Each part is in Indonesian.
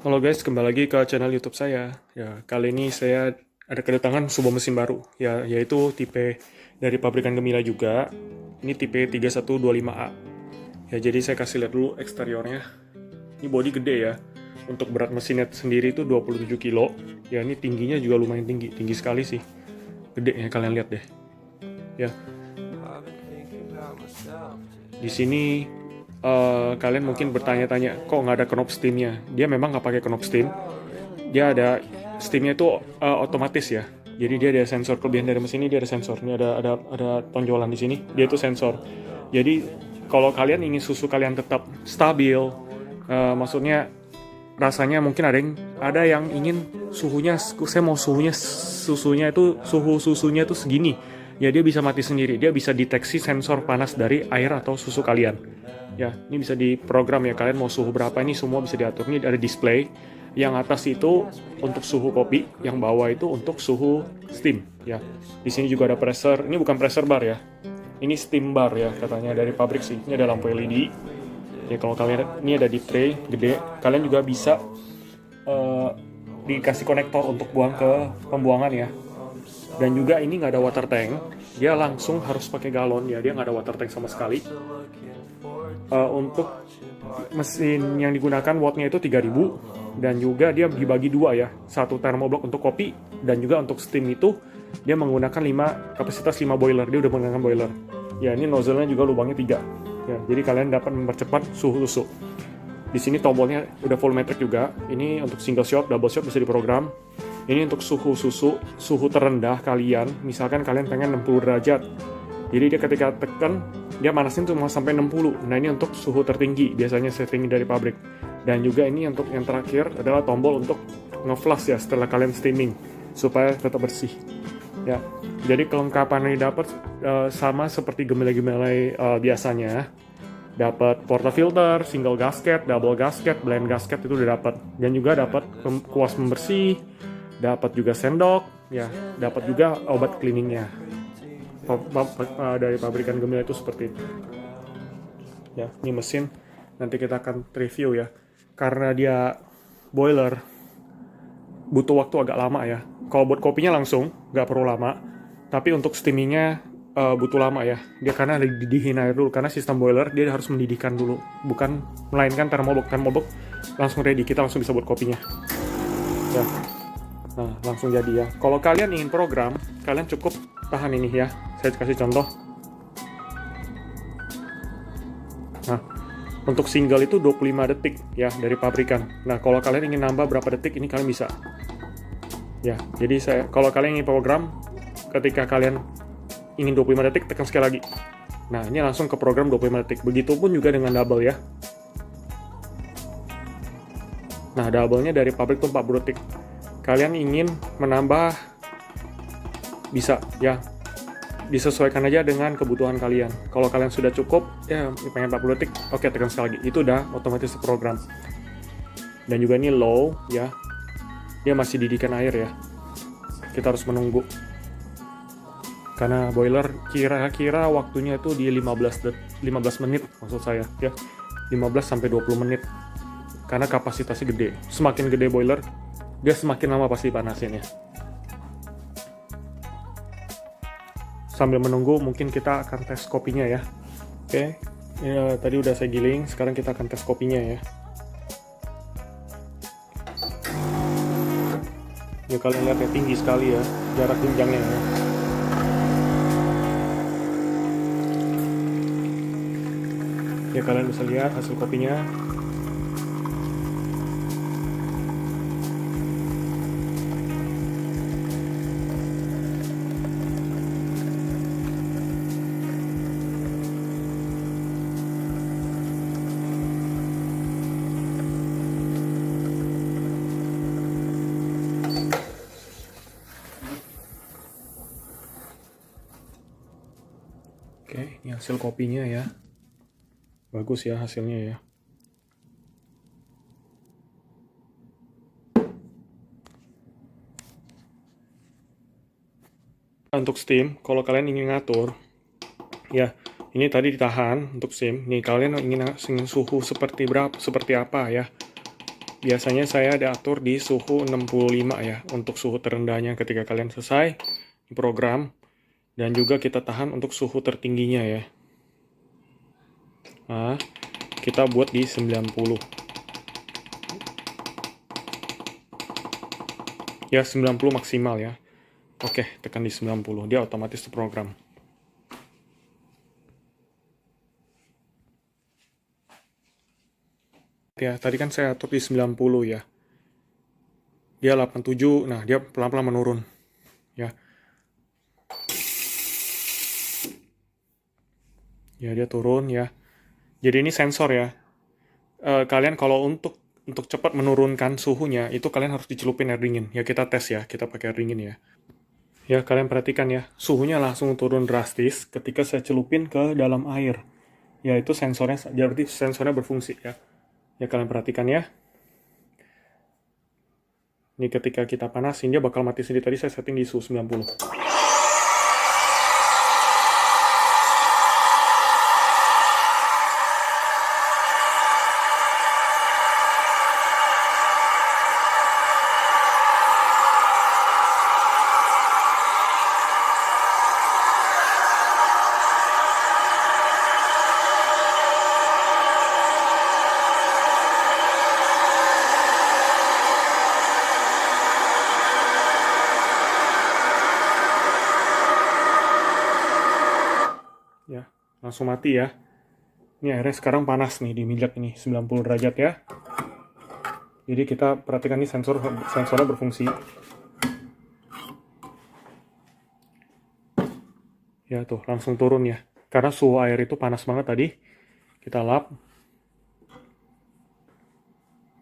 Halo guys, kembali lagi ke channel YouTube saya. Ya, kali ini saya ada kedatangan sebuah mesin baru, ya, yaitu tipe dari pabrikan Gemila juga. Ini tipe 3125A. Ya, jadi saya kasih lihat dulu eksteriornya. Ini bodi gede ya. Untuk berat mesinnya sendiri itu 27 kilo. Ya, ini tingginya juga lumayan tinggi, tinggi sekali sih. Gede ya, kalian lihat deh. Ya, di sini kalian mungkin bertanya-tanya, kok nggak ada knob steamnya? Dia memang nggak pakai knob steam. Dia ada steamnya itu otomatis ya. Jadi dia ada sensor, kelebihan dari mesin ini dia ada sensor. Ini ada tonjolan di sini. Dia itu sensor. Jadi kalau kalian ingin susu kalian tetap stabil, maksudnya rasanya mungkin ada yang ingin suhunya, saya mau susunya itu suhu susunya itu segini. Ya dia bisa mati sendiri. Dia bisa deteksi sensor panas dari air atau susu kalian. Ya, ini bisa diprogram ya, kalian mau suhu berapa, ini semua bisa diatur. Ini ada display. Yang atas itu untuk suhu kopi, yang bawah itu untuk suhu steam ya. Di sini juga ada pressure. Ini bukan pressure bar ya. Ini steam bar ya katanya dari pabrik sih. Ini ada lampu LED. Ya kalau kalian, ini ada di tray gede. Kalian juga bisa dikasih konektor untuk buang ke pembuangan ya. Dan juga ini nggak ada water tank. Dia langsung harus pakai galon ya. Dia nggak ada water tank sama sekali. Untuk mesin yang digunakan wattnya itu 3000 dan juga dia dibagi dua ya, satu thermoblok untuk kopi dan juga untuk steam itu dia menggunakan kapasitas 5 boiler. Dia udah menggunakan boiler ya. Ini nozzle-nya juga lubangnya 3 ya, jadi kalian dapat mempercepat suhu susu. Di sini tombolnya udah volumetric juga. Ini untuk single shot, double shot bisa diprogram. Ini untuk suhu susu, suhu terendah kalian, misalkan kalian pengen 60 derajat, jadi dia ketika tekan, dia manasin cuma sampai 60. Nah ini untuk suhu tertinggi, biasanya setting dari pabrik. Dan juga ini untuk yang terakhir adalah tombol untuk nge-flush ya setelah kalian steaming, supaya tetap bersih. Ya, jadi kelengkapan yang didapat sama seperti Gemila-Gemila biasanya. Dapat portafilter, single gasket, double gasket, blend gasket itu udah dapat. Dan juga dapat kuas pembersih, dapat juga sendok, ya, dapat juga obat cleaningnya. Dari pabrikan Gemila itu seperti itu ya. Ini mesin nanti kita akan review ya, karena dia boiler butuh waktu agak lama ya. Kalau buat kopinya langsung nggak perlu lama, tapi untuk steamingnya butuh lama ya. Dia karena dididihin air dulu, karena sistem boiler dia harus mendidihkan dulu, bukan melainkan thermoblok langsung ready, kita langsung bisa buat kopinya ya. Nah langsung jadi ya. Kalau kalian ingin program, kalian cukup tahan ini ya, saya kasih contoh. Nah, untuk single itu 25 detik ya dari pabrikan. Nah, kalau kalian ingin nambah berapa detik, ini kalian bisa. Ya, jadi kalau kalian ingin program, ketika kalian ingin 25 detik, tekan sekali lagi. Nah, ini langsung ke program 25 detik. Begitupun juga dengan double ya. Nah, double-nya dari pabrik tuh 40 detik. Kalian ingin menambah, bisa ya, disesuaikan aja dengan kebutuhan kalian. Kalau kalian sudah cukup ya pengen 40 detik, oke, tekan sekali lagi, itu udah otomatis program. Dan juga ini low ya, dia masih didihkan air ya, kita harus menunggu karena boiler kira-kira waktunya itu di 15 menit maksud saya ya, 15-20 menit, karena kapasitasnya gede. Semakin gede boiler, dia semakin lama pasti panasin ya. Sambil menunggu, mungkin kita akan tes kopinya ya. Oke, ya, tadi udah saya giling, sekarang kita akan tes kopinya ya. Ya kalian lihat ya, tinggi sekali ya jarak jenjangnya ya. Ya kalian bisa lihat hasil kopinya. Oke, ini hasil kopinya ya. Bagus ya hasilnya ya. Untuk steam, kalau kalian ingin ngatur, ya, ini tadi ditahan untuk steam. Nih kalian ingin suhu seperti apa ya. Biasanya saya diatur di suhu 65 ya, untuk suhu terendahnya ketika kalian selesai program. Dan juga kita tahan untuk suhu tertingginya ya. Nah, kita buat di 90. Ya, 90 maksimal ya. Oke, tekan di 90. Dia otomatis terprogram. Ya, tadi kan saya atur di 90 ya. Dia 87, nah dia pelan-pelan menurun. Ya. Ya, dia turun ya. Jadi ini sensor ya. Kalian kalau untuk cepat menurunkan suhunya, itu kalian harus dicelupin air dingin. Ya, kita tes ya, kita pakai air dingin ya. Ya, kalian perhatikan ya, suhunya langsung turun drastis ketika saya celupin ke dalam air. Ya, itu sensornya, berarti sensornya berfungsi ya. Ya, kalian perhatikan ya. Ini ketika kita panasin, dia bakal mati sendiri. Tadi saya setting di suhu 90. Ya, langsung mati ya. Ini airnya sekarang panas nih di minyak ini, 90 derajat ya. Jadi kita perhatikan nih sensornya berfungsi. Ya tuh, langsung turun ya. Karena suhu air itu panas banget tadi. Kita lap.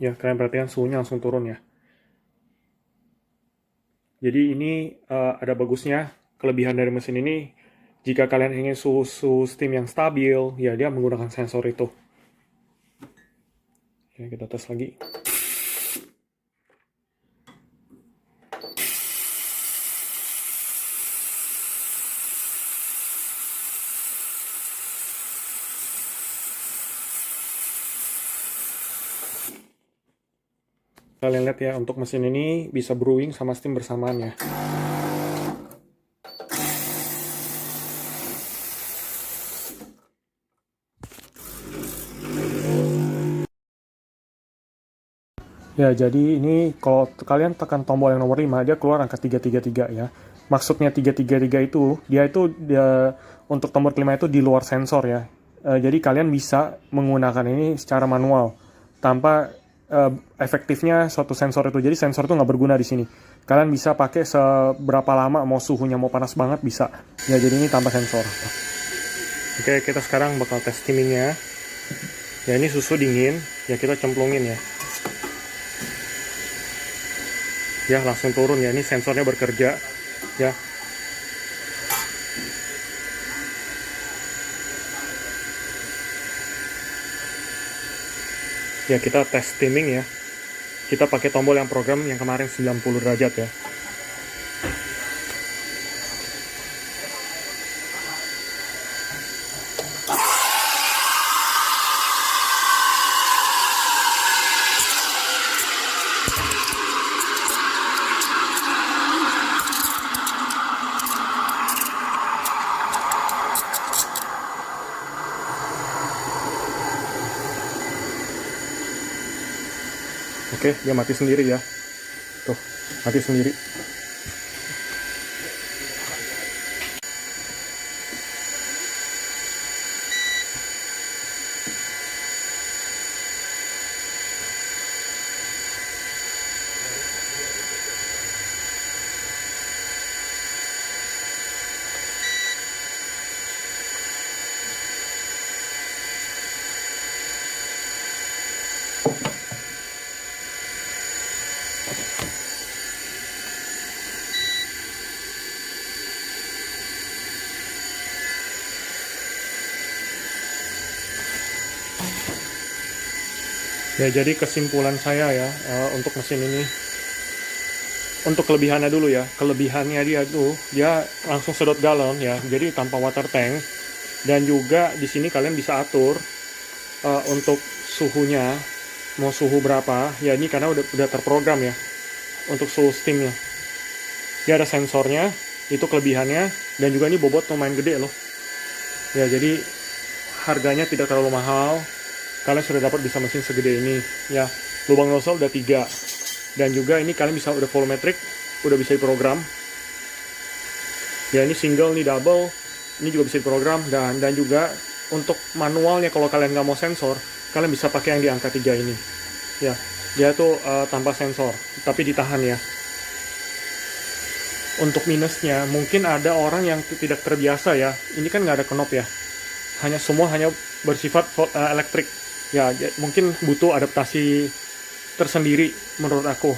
Ya, kalian perhatikan suhunya langsung turun ya. Jadi ini ada bagusnya, kelebihan dari mesin ini. Jika kalian ingin suhu steam yang stabil, ya dia menggunakan sensor itu. Ya, kita tes lagi. Kalian lihat ya, untuk mesin ini bisa brewing sama steam bersamaan ya. Ya, jadi ini kalau kalian tekan tombol yang nomor 5, dia keluar angka 333 ya. Maksudnya 333 itu, dia untuk tombol kelima itu di luar sensor ya. Jadi kalian bisa menggunakan ini secara manual, tanpa efektifnya suatu sensor itu. Jadi sensor itu nggak berguna di sini. Kalian bisa pakai seberapa lama, mau suhunya mau panas banget bisa. Ya, jadi ini tanpa sensor. Oke, kita sekarang bakal tes steamingnya. Ya, ini susu dingin, ya kita cemplungin ya. Ya, langsung turun ya, ini sensornya bekerja ya. Ya, kita tes steaming ya. Kita pakai tombol yang program yang kemarin 90 derajat ya. Oke, dia mati sendiri ya. Tuh, mati sendiri. Ya, jadi kesimpulan saya ya, untuk mesin ini, untuk kelebihannya dulu ya. Kelebihannya dia langsung sedot galon ya, jadi tanpa water tank. Dan juga di sini kalian bisa atur untuk suhunya mau suhu berapa. Ya ini karena udah terprogram ya untuk suhu steamnya. Dia ada sensornya, itu kelebihannya, dan juga ini bobot lumayan gede loh. Ya jadi harganya tidak terlalu mahal. Kalian sudah dapat bisa mesin segede ini. Ya lubang nozzle udah 3, dan juga ini kalian bisa udah volumetric, udah bisa diprogram. Ya ini single, ini double, ini juga bisa diprogram, dan juga untuk manualnya kalau kalian nggak mau sensor, kalian bisa pakai yang di angka 3 ini. Ya, dia tuh tanpa sensor, tapi ditahan ya. Untuk minusnya, mungkin ada orang yang tidak terbiasa ya. Ini kan nggak ada knob ya, semua hanya bersifat elektrik. Ya, mungkin butuh adaptasi tersendiri menurut aku.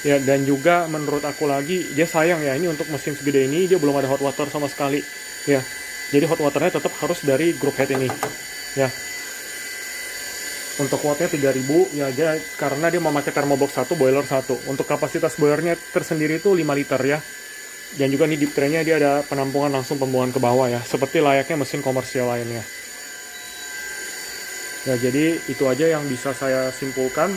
Ya, dan juga menurut aku lagi, dia sayang ya, ini untuk mesin segede ini, dia belum ada hot water sama sekali. Ya, jadi hot waternya tetap harus dari group head ini. Ya, untuk wattnya 3000, ya karena dia memakai thermobox 1, boiler 1. Untuk kapasitas boilernya tersendiri itu 5 liter ya. Dan juga nih deep tray-nya dia ada penampungan langsung pembuangan ke bawah ya, seperti layaknya mesin komersial lainnya. Ya, jadi itu aja yang bisa saya simpulkan.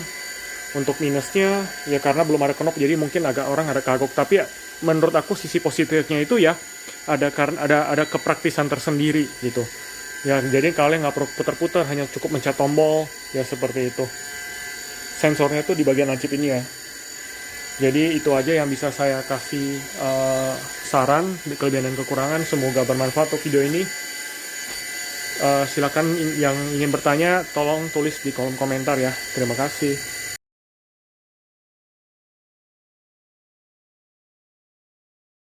Untuk minusnya ya karena belum ada knob, jadi mungkin orang ada kagok, tapi ya, menurut aku sisi positifnya itu ya ada kepraktisan tersendiri gitu. Ya jadi kalian nggak perlu putar-putar, hanya cukup mencet tombol ya, seperti itu. Sensornya tuh di bagian lancip ini ya. Jadi itu aja yang bisa saya kasih saran, kelebihan dan kekurangan. Semoga bermanfaat untuk video ini. Silakan yang ingin bertanya tolong tulis di kolom komentar ya. Terima kasih.